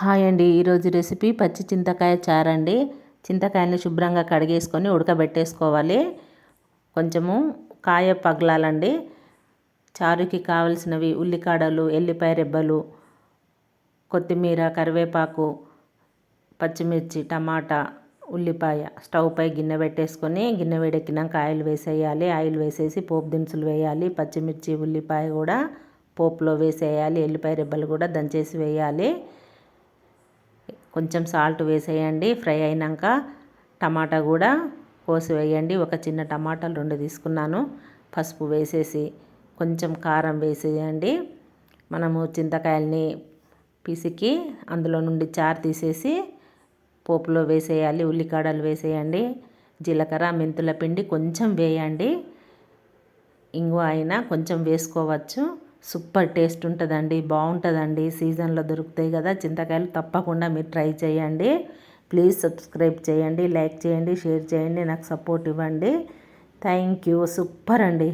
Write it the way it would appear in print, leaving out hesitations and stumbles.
Hi అండి. ఈరోజు recipe పచ్చి చింతకాయ చారండి. చింతకాయని శుభ్రంగా కడిగేసుకొని ఉడకబెట్టేసుకోవాలి. కొంచెము కాయ పగలాలండి. చారుకి కావలసినవి ఉల్లికాడలు, ఎల్లిపాయ రెబ్బలు, కొత్తిమీర, కరివేపాకు, పచ్చిమిర్చి, టమాటా, ఉల్లిపాయ. స్టవ్ పై గిన్నె పెట్టేసుకొని గిన్నె వేడెక్కినాక ఆయిల్ వేసేయాలి. ఆయిల్ వేసేసి పోపు దినుసులు వేయాలి. పచ్చిమిర్చి, ఉల్లిపాయ కూడా పోపులో వేసేయాలి. ఎల్లిపాయ రెబ్బలు కూడా దంచేసి వేయాలి. కొంచెం సాల్ట్ వేసేయండి. ఫ్రై అయినాక టమాటా కూడా కోసి వేయండి. ఒక చిన్న టమాటాలు 2 తీసుకున్నాను. పసుపు వేసేసి కొంచెం కారం వేసేయండి. మనము చింతకాయల్ని పిసికి అందులో నుండి చారు తీసేసి పోపులో వేసేయాలి. ఉల్లికాడలు వేసేయండి. జీలకర్ర, మెంతుల పిండి కొంచెం వేయండి. ఇంగువ అయినా కొంచెం వేసుకోవచ్చు. సూపర్ టేస్ట్ ఉంటుందండి. బాగుంటుందండి. సీజన్లో దొరుకుతాయి కదా చింతకాయలు. తప్పకుండా మీరు ట్రై చేయండి. ప్లీజ్ సబ్స్క్రైబ్ చేయండి, లైక్ చేయండి, షేర్ చేయండి, నాకు సపోర్ట్ ఇవ్వండి. Thank you. సూపర్ అండి.